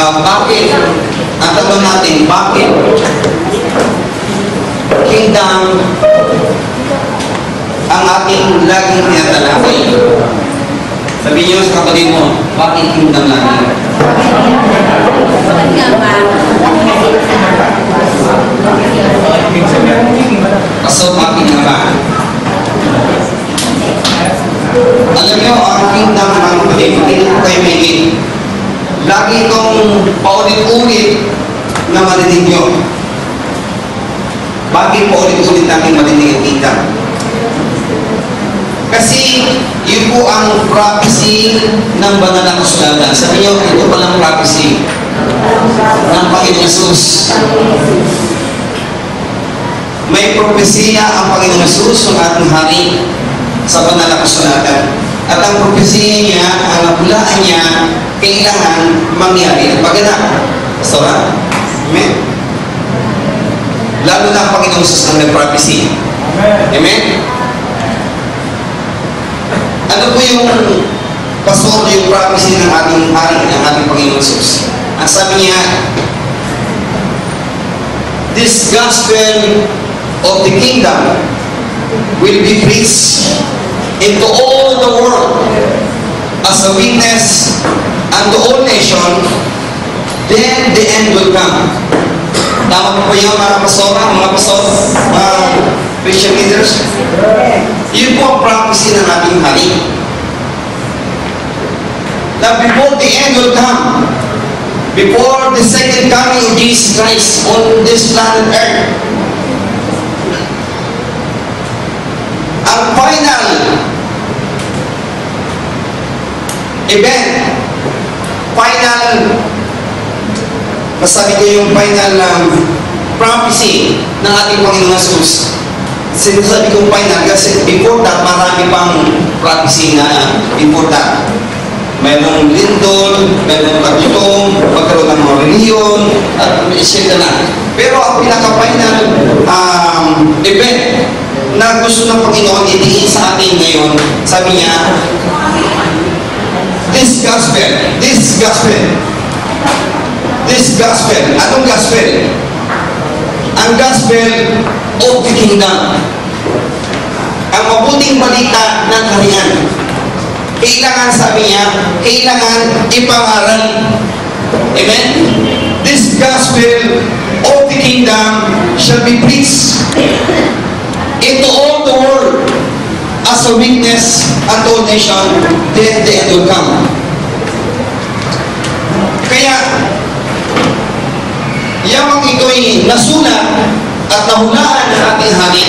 Bakit? Ang tanong natin, bakit? Kingdom ang ating laging tinatalakay. Sabihin niyo sa kapatid mo, bakit kingdom lagi? Kaso bakit nga ba? Alam niyo, ang kingdom ng kapatid, hindi ko kayo may lagi itong paulit-ulit na marinig nyo. Bakit paulit-ulit natin marinig ang kingdom? Kasi yun po ang prophecy ng banal na kasulatan. Sabi nyo, ito palang prophecy ng Panginoon Jesus. May propesya ang Panginoon Jesus, ang ating hari, sa banal na kasulatan. At ang propesya niya, ang nabulaan niya, kailangan mangyari at maganap. Pastora? Amen? Lalo na ang Panginoon Jesus ang nag-prophecy. Amen? Ano po yung pastor, yung prophecy ng ating hari, ng ating Panginoon Jesus? Ang sabi niya, this gospel of the kingdom will be preached into all the world as a witness unto all nations, then the end will come. Tama po ba yun, mga pastor, mga Christian leaders? Yun po ang prophecy ng ating hari. That before the end will come, before the second coming of Jesus Christ on this planet Earth, ang final event, final, masabi ko yung final prophecy ng ating Panginoon Jesus. Sinasabi kong final kasi before that, marami pang prophecy na before that. Mayroong lindol, mayroong kagutong, magkaroon ng mga reliyon, at isya na. Pero ang pinaka-final event na gusto ng Panginoon itingin sa atin ngayon, sabi niya, this gospel, anong gospel? Ang gospel of the kingdom. Ang mabuting balita ng kaharian. Kailangan, sabi niya, kailangan ipangaral. Amen? This gospel of the kingdom shall be preached into all the world as a witness unto all nations, then the end will come. Kaya, yamang ito'y nasulat at nahulaan ng ating hari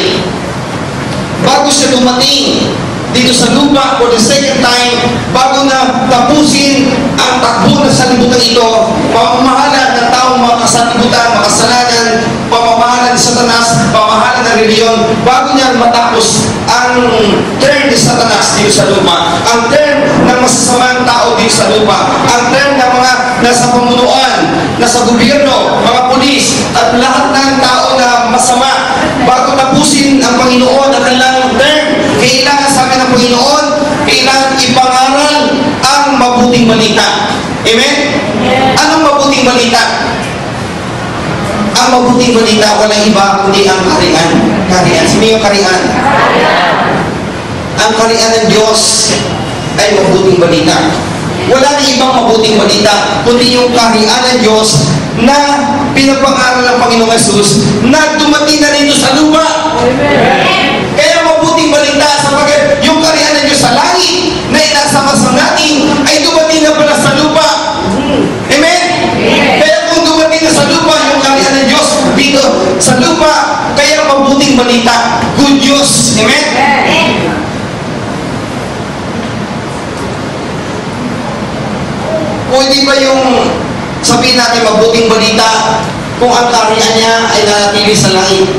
bago siya dumating dito sa lupa for the second time, bago na tapusin ang takbo na sanlibutan ito, pamamahala ng taong mga kasalibutan, makasalanan, pamamahala ni Satanas, pamamahala ng reliyon, bago niya matapos ang term ni Satanas dito sa lupa, ang term ng masasamang tao dito sa lupa, ang term ng mga nasa pamunuan, nasa gobyerno, mga pulis, at lahat ng tao na masama, bago tapusin ang Panginoon at kanilang term, kailangan sa amin ng Panginoon, kailangan ipangaral ang mabuting balita. Amen? Anong mabuting balita? Ang mabuting balita, walang iba kundi ang kaharian. Kaharian. Sino yung kaharian? Ang kaharian ng Diyos ay mabuting balita. Wala na ibang mabuting balita kundi yung kaharian ng Diyos na pinapangaral ng Panginoong Jesus na dumating na rito sa lupa. Amen. Kaya mabuting balita sapagkat yung kaharian ng Diyos sa langit na inasama-sama natin ay dumating na pala sa lupa. Amen? Kaya kung dumating na sa lupa yung kaharian ng Diyos dito sa lupa, kaya mabuting balita, good news. Amen? Pwede ba yung sabihin natin mabuting balita kung ang kaharian niya ay nanatili sa langit?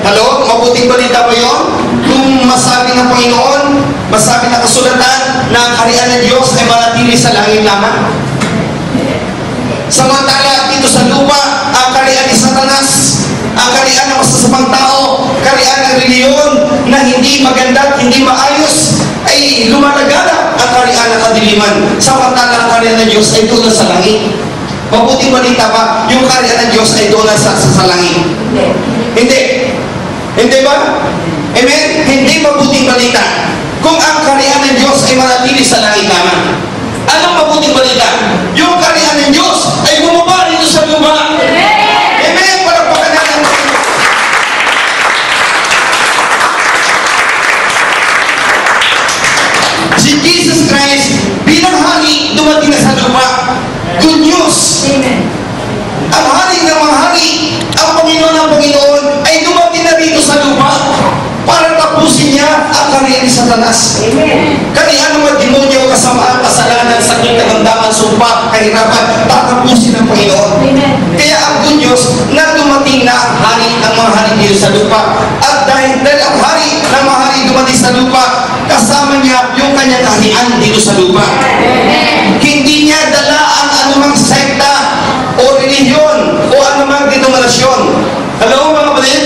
Hello? Mabuting balita ba yun? Kung masabi ng Panginoon, masabi ng kasulatan na ang kaharian ng Diyos ay manatili sa langit lamang? Samantala dito sa lupa, ang kaharian ni Satanas, ang kaharian ng masasamang tao, kaharian ng reliyon na hindi maganda at hindi maayos, ay lumalagana at kaharian ng kadiliman, samantala ang kaharian ng Diyos ay doon sa langit. Mabuting balita ba, yung kaharian ng Diyos ay doon sa langit? Hindi. Hindi ba? Amen? Hindi mabuting balita. Kung ang kaharian ng Diyos ay manatili sa langit naman. Anong mabuting balita? Yung kaharian ng Diyos ay bumaba dito sa lupa. Amen? Palakpakan natin. Si Jesus Christ bilang hari dumating na sa lupa. Good news. Ang hari ng mga hari, ang Panginoon ng Panginoon ay dumating na dito sa lupa para tapusin niya ang kaharian ni Satanas. Kaharian ng mga demonyo, kasamaan, kasalanan, sakit, kagandaman, sumpa, kahirapan, tatapusin ng Panginoon. Kaya ang good news na dumating na ang hari ng mga hari dito sa lupa. At dahil ang hari ng mga hari dumating sa lupa, kasama niya yung kanyang kaharian dito sa lupa. Hindi niya dala ang anumang sekta o relihiyon o anumang denominasyon. Hello mga kapatid?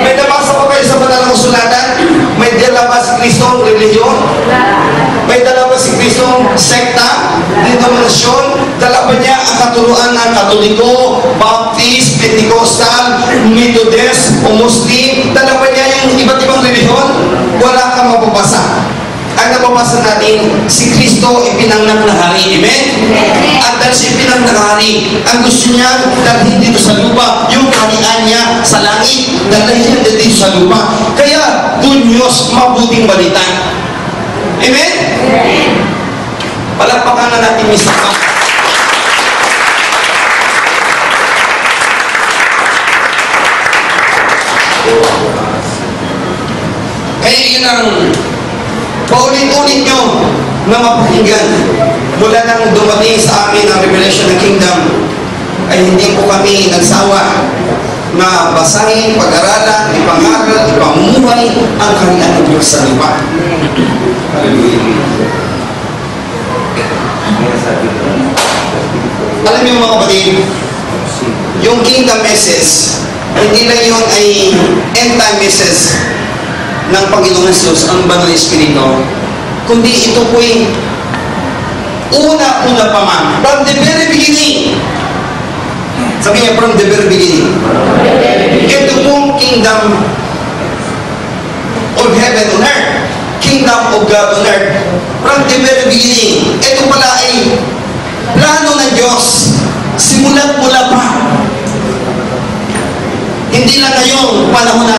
May nabasa pa kayo sa banal na kasulatan? May dala ba si Kristong relihiyon? May dala ba si Kristong sekta? Denominasyon? Dala ba niya ang katuruan ng Katoliko, Baptist, Pentecostal, Methodist, o Muslim? Dala ba niya yung iba't ibang relihiyon? Wala kang mapapasa. Ang nababasa natin, si Kristo ipinanganak na hari. Amen? At dahil siya ipinanganak na hari, ang gusto niya dalhin dito sa lupa, yung kaharian niya sa langit, dalhin niya dito sa lupa. Kaya, good news, mabuting balita. Amen? Palakpakan na natin Mr. Pa. Kaya yun ang paulit-ulit nyo na mapakinggan mula nang dumating sa amin ang revelation ng kingdom ay hindi po kami nagsawa na basahin, pag-aralan, ipangaral, ipamumuhay ang kaharian ng Diyos sa lupa. Alam niyo mga kapatid, yung kingdom message, hindi lang yun ay end time message ng Panginoong Jesus, ang banal na Espiritu, kundi ito po'y una-una pa man. From the very beginning. Sabi niya, from the very beginning. Ito pong kingdom of heaven on earth. Kingdom of God on earth. From the very beginning. Ito pala ay plano ng Diyos. Simula't mula pa. Hindi lang ngayong panahon natin.